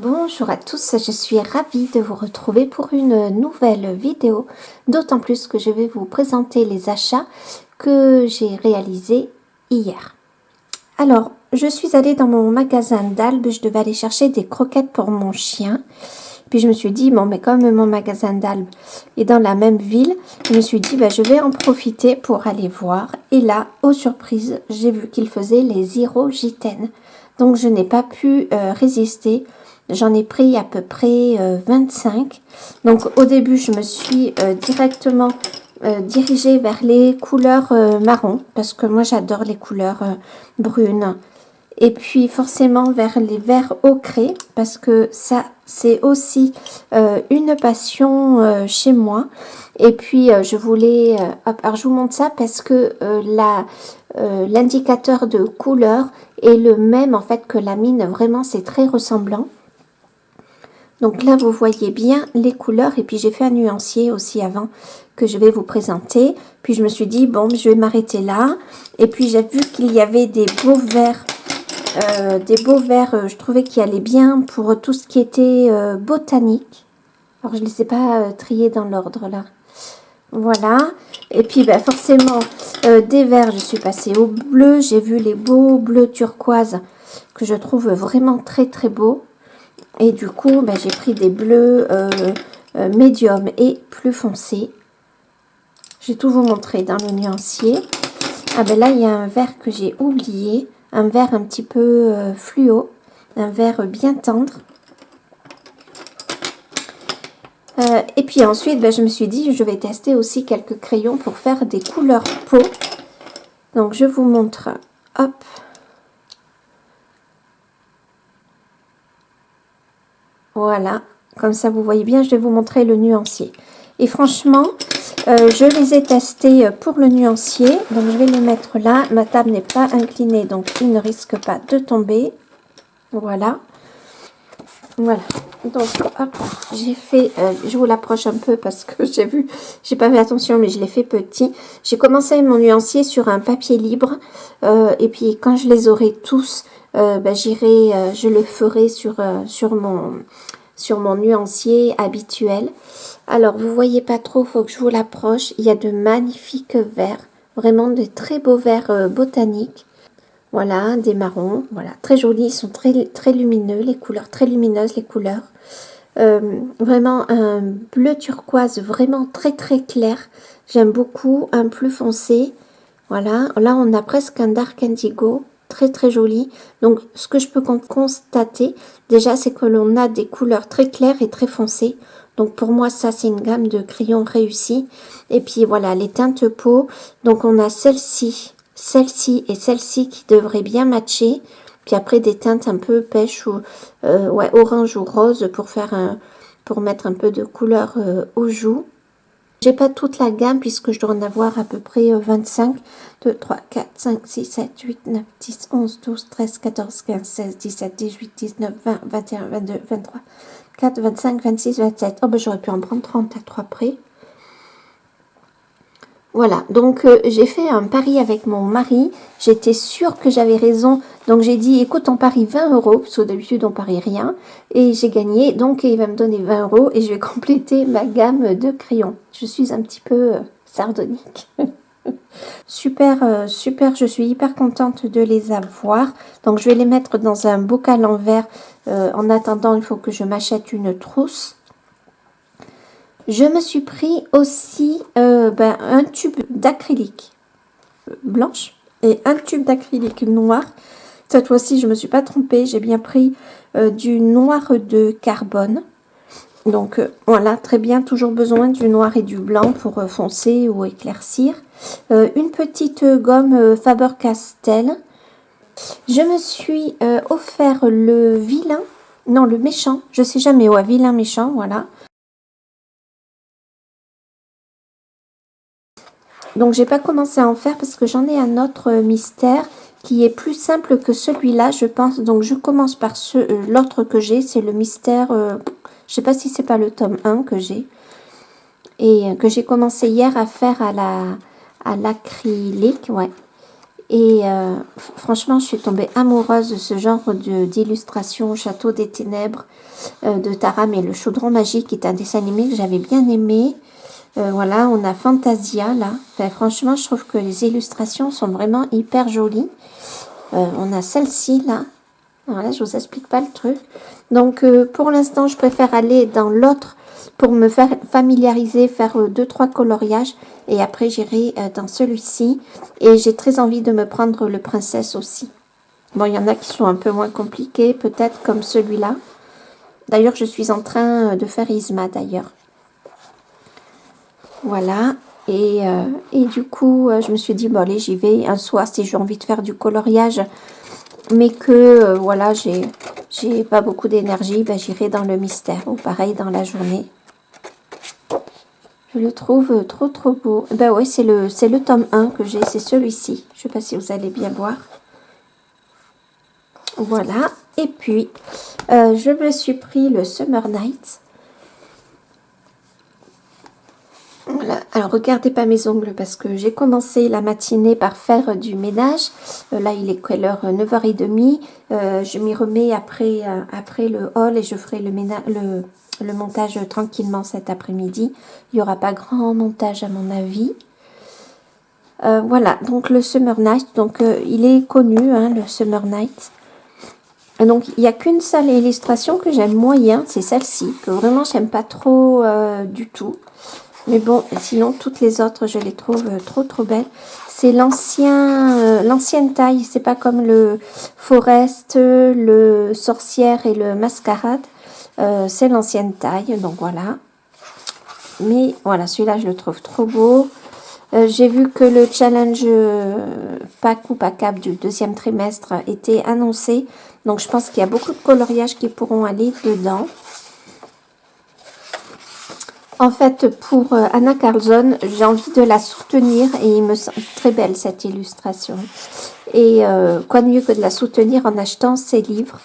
Bonjour à tous, je suis ravie de vous retrouver pour une nouvelle vidéo, d'autant plus que je vais vous présenter les achats que j'ai réalisés hier. Alors, je suis allée dans mon magasin d'Albe, je devais aller chercher des croquettes pour mon chien. Puis je me suis dit, bon, mais comme mon magasin d'Albe est dans la même ville, je me suis dit, je vais en profiter pour aller voir. Et là, aux surprises, j'ai vu qu'il faisait les Zero Gitanes. Donc, je n'ai pas pu résister. J'en ai pris à peu près 25. Donc, au début, je me suis directement dirigée vers les couleurs marron. Parce que moi, j'adore les couleurs brunes. Et puis forcément vers les verts ocrés parce que ça c'est aussi une passion chez moi. Et puis je voulais, alors je vous montre ça parce que l'indicateur de couleur est le même en fait que la mine, vraiment c'est très ressemblant. Donc là vous voyez bien les couleurs et puis j'ai fait un nuancier aussi avant que je vais vous présenter. Puis je me suis dit bon je vais m'arrêter là et puis j'ai vu qu'il y avait des beaux verts. Je trouvais qu'ils allaient bien pour tout ce qui était botanique. Alors, je ne les ai pas triés dans l'ordre, là. Voilà. Et puis, forcément, des verts, je suis passée au bleu. J'ai vu les beaux bleus turquoise que je trouve vraiment très, très beaux. Et du coup, j'ai pris des bleus médium et plus foncés. Je vais tout vous montrer dans le nuancier. Ah là, il y a un vert que j'ai oublié. Un vert un petit peu fluo, un vert bien tendre. Et puis ensuite, je me suis dit, je vais tester aussi quelques crayons pour faire des couleurs peau. Donc, je vous montre, hop. Voilà, comme ça, vous voyez bien, je vais vous montrer le nuancier. Et franchement, je les ai testés pour le nuancier. Donc, je vais les mettre là. Ma table n'est pas inclinée, donc il ne risque pas de tomber. Voilà. Voilà. Donc, hop, j'ai fait, je vous l'approche un peu parce que j'ai pas fait attention, mais je l'ai fait petit. J'ai commencé mon nuancier sur un papier libre. Et puis, quand je les aurai tous, je le ferai sur mon nuancier habituel. Alors, vous voyez pas trop, faut que je vous l'approche. Il y a de magnifiques verts, vraiment de très beaux verts botaniques. Voilà, des marrons, voilà, très jolis, ils sont très, très lumineux, les couleurs, très lumineuses les couleurs. Vraiment un bleu turquoise, vraiment très, très clair. J'aime beaucoup, un plus foncé. Voilà, là on a presque un dark indigo, très, très joli. Donc, ce que je peux constater, déjà, c'est que l'on a des couleurs très claires et très foncées. Donc, pour moi, ça, c'est une gamme de crayons réussie. Et puis, voilà, les teintes peau. Donc, on a celle-ci et celle-ci qui devraient bien matcher. Puis après des teintes un peu pêche ou orange ou rose pour mettre un peu de couleur aux joues. J'ai pas toute la gamme puisque je dois en avoir à peu près 25. 2, 3, 4, 5, 6, 7, 8, 9, 10, 11, 12, 13, 14, 15, 16, 17, 18, 19, 20, 21, 22, 23, 4, 25, 26, 27. Oh j'aurais pu en prendre 30 à 3 près. Voilà, donc j'ai fait un pari avec mon mari, j'étais sûre que j'avais raison, donc j'ai dit écoute on parie 20 €, parce que d'habitude on parie rien, et j'ai gagné, donc il va me donner 20 € et je vais compléter ma gamme de crayons. Je suis un petit peu sardonique. Super, super, je suis hyper contente de les avoir, donc je vais les mettre dans un bocal en verre, en attendant il faut que je m'achète une trousse. Je me suis pris aussi un tube d'acrylique blanche et un tube d'acrylique noir. Cette fois-ci, je ne me suis pas trompée. J'ai bien pris du noir de carbone. Donc voilà, très bien. Toujours besoin du noir et du blanc pour foncer ou éclaircir. Une petite gomme Faber-Castell. Je me suis offert le vilain, non le méchant. Je sais jamais, ouais, vilain méchant, voilà. Donc, j'ai pas commencé à en faire parce que j'en ai un autre mystère qui est plus simple que celui-là, je pense. Donc, je commence par l'autre que j'ai, c'est le mystère, je sais pas si c'est pas le tome 1 que j'ai. Et que j'ai commencé hier à faire à l'acrylique, ouais. Et franchement, je suis tombée amoureuse de ce genre d'illustration, Château des Ténèbres de Taram et le Chaudron Magique, qui est un dessin animé que j'avais bien aimé. Voilà, on a Fantasia là. Enfin, franchement, je trouve que les illustrations sont vraiment hyper jolies. On a celle-ci là. Voilà, je vous explique pas le truc. Donc, pour l'instant, je préfère aller dans l'autre pour me faire familiariser, faire 2-3 coloriages. Et après, j'irai dans celui-ci. Et j'ai très envie de me prendre le princesse aussi. Bon, il y en a qui sont un peu moins compliqués, peut-être comme celui-là. D'ailleurs, je suis en train de faire Isma, d'ailleurs. Voilà. Et du coup, je me suis dit, bon, allez, j'y vais un soir si j'ai envie de faire du coloriage. Mais que, voilà, j'ai pas beaucoup d'énergie, ben, j'irai dans le mystère. Ou pareil, dans la journée. Je le trouve trop, trop beau. Ben oui, c'est le tome 1 que j'ai, c'est celui-ci. Je sais pas si vous allez bien voir. Voilà. Et puis, je me suis pris le Summer Night. Voilà. Alors, regardez pas mes ongles parce que j'ai commencé la matinée par faire du ménage. Là, il est quelle heure? 9h30. Je m'y remets après le haul et je ferai le montage tranquillement cet après-midi. Il n'y aura pas grand montage à mon avis. Voilà, donc le Summer Night. Donc, il est connu, hein, le Summer Night. Donc, il n'y a qu'une seule illustration que j'aime moyen, c'est celle-ci, que vraiment, j'aime pas trop du tout. Mais bon, sinon, toutes les autres, je les trouve trop, trop belles. C'est l'ancienne taille. C'est pas comme le Forest, le Sorcière et le Mascarade. C'est l'ancienne taille, donc voilà. Mais voilà, celui-là, je le trouve trop beau. J'ai vu que le challenge PAC ou PACAP du deuxième trimestre était annoncé. Donc, je pense qu'il y a beaucoup de coloriages qui pourront aller dedans. En fait, pour Anna Carlson, j'ai envie de la soutenir et il me semble très belle cette illustration. Et quoi de mieux que de la soutenir en achetant ses livres.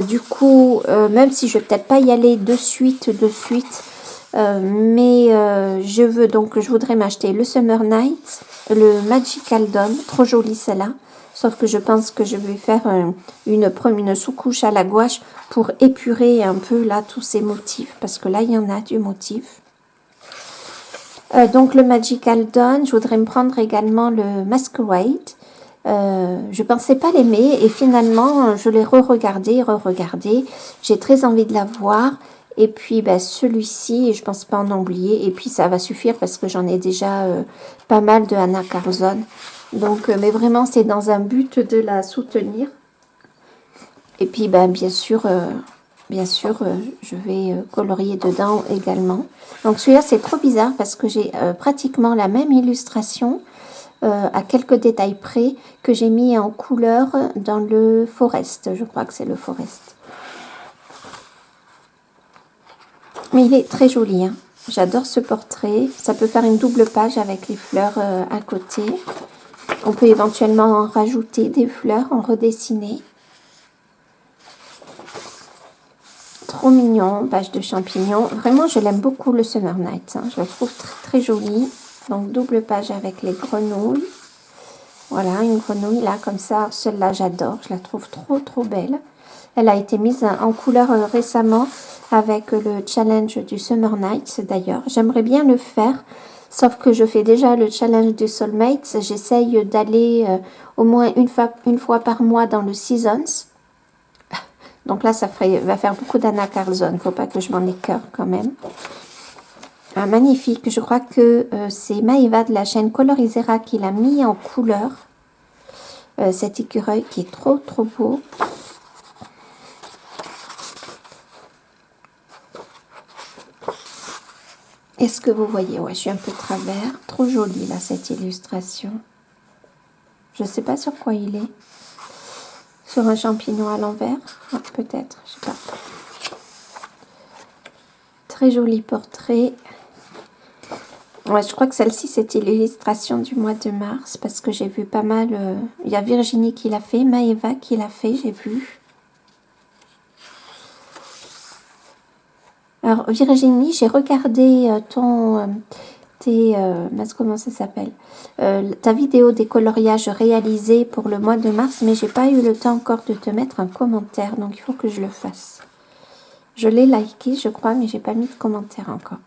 Du coup, même si je vais peut-être pas y aller de suite, mais je voudrais m'acheter le Summer Night, le Magical Dawn, trop jolie celle-là. Sauf que je pense que je vais faire une sous-couche à la gouache pour épurer un peu là tous ces motifs. Parce que là, il y en a du motif. Donc le Magical Dawn, je voudrais me prendre également le Masquerade. Je pensais pas l'aimer et finalement, je l'ai re-regardé. J'ai très envie de la voir. Et puis ben, celui-ci, je pense pas en oublier. Et puis ça va suffire parce que j'en ai déjà pas mal de Anna Carlson. Donc, mais vraiment, c'est dans un but de la soutenir. Et puis, ben, bien sûr, je vais colorier dedans également. Donc, celui-là, c'est trop bizarre parce que j'ai pratiquement la même illustration à quelques détails près que j'ai mis en couleur dans le Forest. Je crois que c'est le Forest. Mais il est très joli, hein. J'adore ce portrait. Ça peut faire une double page avec les fleurs à côté. On peut éventuellement en rajouter des fleurs, en redessiner. Trop mignon, page de champignons. Vraiment, je l'aime beaucoup le Summer Night. Hein. Je le trouve très, très joli. Donc, double page avec les grenouilles. Voilà, une grenouille là, comme ça. Celle-là, j'adore. Je la trouve trop, trop belle. Elle a été mise en couleur récemment avec le challenge du Summer Night, d'ailleurs. J'aimerais bien le faire. Sauf que je fais déjà le challenge du Soulmates. J'essaye d'aller au moins une fois par mois dans le Seasons. Donc là, va faire beaucoup d'Anna Carlson. Il ne faut pas que je m'en écœure quand même. Ah, magnifique. Je crois que c'est Maëva de la chaîne Colorisera qui l'a mis en couleur. Cet écureuil qui est trop, trop beau. Est-ce que vous voyez? Ouais, je suis un peu travers. Trop jolie, là, cette illustration. Je ne sais pas sur quoi il est. Sur un champignon à l'envers? Ah, peut-être, je sais pas. Très joli portrait. Ouais, je crois que celle-ci, c'était l'illustration du mois de mars, parce que j'ai vu pas mal... il y a Virginie qui l'a fait, Maëva qui l'a fait, j'ai vu. Alors, Virginie, j'ai regardé comment ça s'appelle, ta vidéo des coloriages réalisés pour le mois de mars, mais j'ai pas eu le temps encore de te mettre un commentaire, donc il faut que je le fasse. Je l'ai liké, je crois, mais j'ai pas mis de commentaire encore.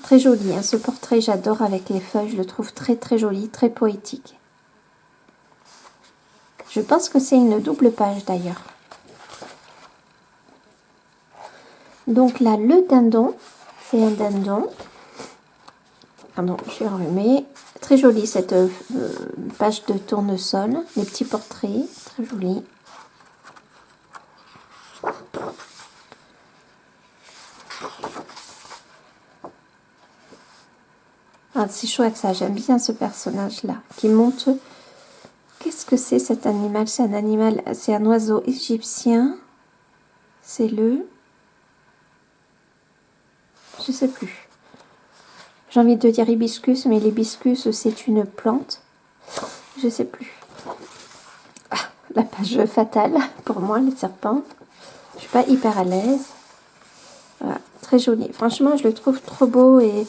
Très joli, hein, ce portrait, j'adore avec les feuilles, je le trouve très très joli, très poétique. Je pense que c'est une double page d'ailleurs. Donc là, le dindon, c'est un dindon. Pardon, je suis enrhumée. Très jolie cette page de tournesol. Les petits portraits, très jolis. Ah, c'est chouette ça, j'aime bien ce personnage-là qui monte. Qu'est-ce que c'est cet animal? C'est un animal, c'est un oiseau égyptien. C'est le... Je sais plus. J'ai envie de dire hibiscus, mais l'hibiscus c'est une plante. Je sais plus. Ah, la page fatale pour moi, les serpents. Je suis pas hyper à l'aise. Voilà, très joli. Franchement, je le trouve trop beau et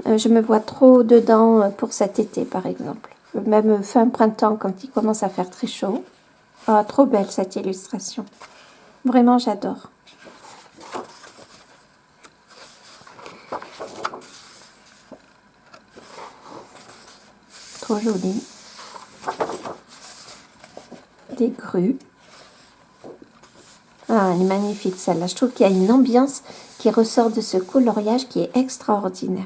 je me vois trop dedans pour cet été, par exemple. Même fin printemps, quand il commence à faire très chaud. Ah, trop belle cette illustration. Vraiment, j'adore. Trop joli. Des grues. Ah, elle est magnifique celle-là. Je trouve qu'il y a une ambiance qui ressort de ce coloriage qui est extraordinaire.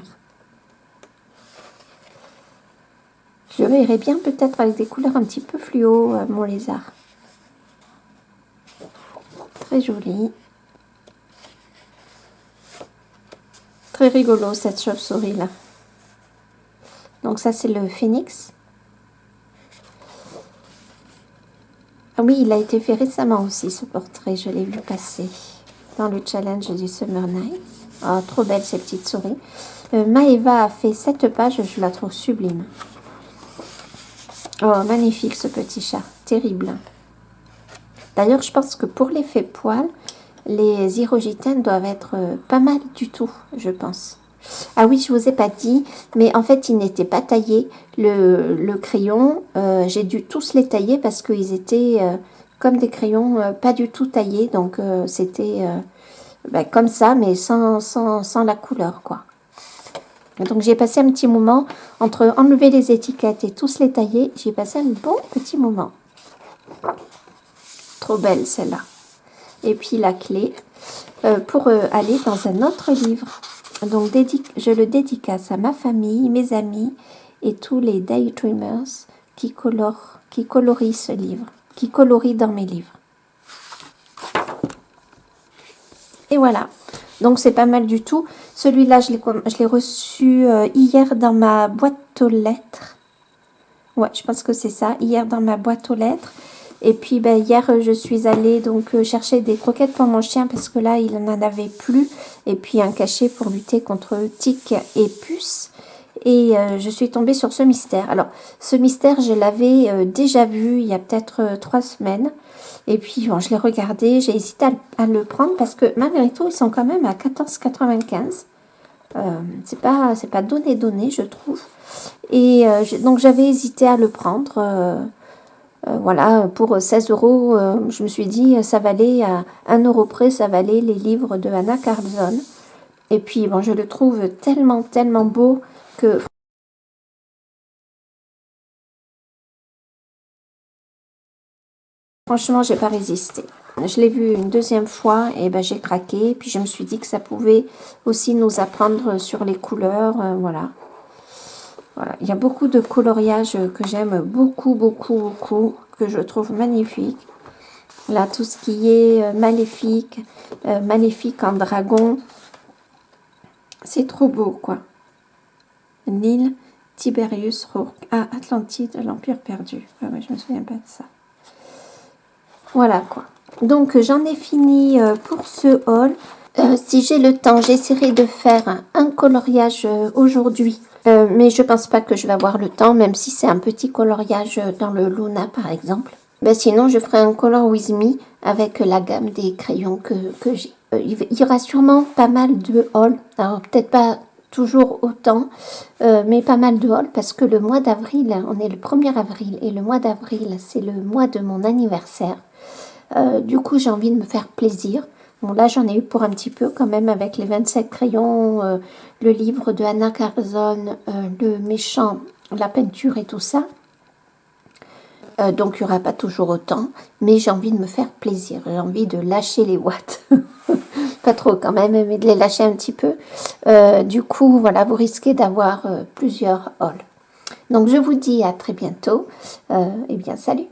Je verrais bien peut-être avec des couleurs un petit peu fluo, mon lézard. Très joli. Très rigolo cette chauve-souris là. Donc ça c'est le phénix. Ah oui, il a été fait récemment aussi ce portrait, je l'ai vu passer dans le challenge du Summer Night. Ah, trop belle ces petites souris. Maëva a fait cette page, je la trouve sublime. Oh, magnifique ce petit chat, terrible. D'ailleurs, je pense que pour l'effet poil, les hirogitènes doivent être pas mal du tout, je pense. Ah oui, je vous ai pas dit, mais en fait, ils n'étaient pas taillés. Le crayon, j'ai dû tous les tailler parce qu'ils étaient comme des crayons pas du tout taillés. Donc, c'était comme ça, mais sans la couleur, quoi. Donc, j'ai passé un petit moment entre enlever les étiquettes et tous les tailler. J'ai passé un bon petit moment. Trop belle, celle-là. Et puis, la clé pour aller dans un autre livre. Donc, je le dédicace à ma famille, mes amis et tous les daydreamers qui colorient ce livre, qui colorient dans mes livres. Et voilà. Donc, c'est pas mal du tout. Celui-là, je l'ai reçu hier dans ma boîte aux lettres. Ouais, je pense que c'est ça. Hier dans ma boîte aux lettres. Et puis hier, je suis allée donc chercher des croquettes pour mon chien parce que là, il n'en avait plus. Et puis un cachet pour lutter contre tiques et puces. Et je suis tombée sur ce mystère. Alors, ce mystère, je l'avais déjà vu il y a peut-être 3 semaines. Et puis, bon, je l'ai regardé. J'ai hésité à le prendre parce que malgré tout, ils sont quand même à 14,95 €. C'est pas donné, je trouve. Et donc, j'avais hésité à le prendre. Voilà, pour 16 €, je me suis dit, ça valait à 1 € près, ça valait les livres de Anna Carlson. Et puis, bon, je le trouve tellement, tellement beau que... Franchement, j'ai pas résisté. Je l'ai vu une deuxième fois et ben, j'ai craqué. Puis je me suis dit que ça pouvait aussi nous apprendre sur les couleurs. Voilà. Voilà. Il y a beaucoup de coloriages que j'aime beaucoup, beaucoup, beaucoup, que je trouve magnifique. Là, tout ce qui est maléfique, maléfique en dragon, c'est trop beau, quoi. L'île Tiberius Rourke. Ah, Atlantide, l'Empire perdu. Ah ouais, je me souviens pas de ça. Voilà, quoi. Donc, j'en ai fini pour ce haul. Si j'ai le temps, j'essaierai de faire un coloriage aujourd'hui. Mais je pense pas que je vais avoir le temps, même si c'est un petit coloriage dans le Luna, par exemple. Ben, sinon, je ferai un Color With Me avec la gamme des crayons que j'ai. il y aura sûrement pas mal de hauls. Alors peut-être pas toujours autant, mais pas mal de hauls parce que le mois d'avril, on est le 1er avril et le mois d'avril, c'est le mois de mon anniversaire. Du coup, j'ai envie de me faire plaisir. Bon, là, j'en ai eu pour un petit peu quand même avec les 27 crayons, le livre de Anna Carzon, le méchant, la peinture et tout ça. Donc, il n'y aura pas toujours autant, mais j'ai envie de me faire plaisir. J'ai envie de lâcher les watts. Pas trop quand même, mais de les lâcher un petit peu. Du coup, voilà, vous risquez d'avoir plusieurs hauls. Donc, je vous dis à très bientôt. Eh bien, salut!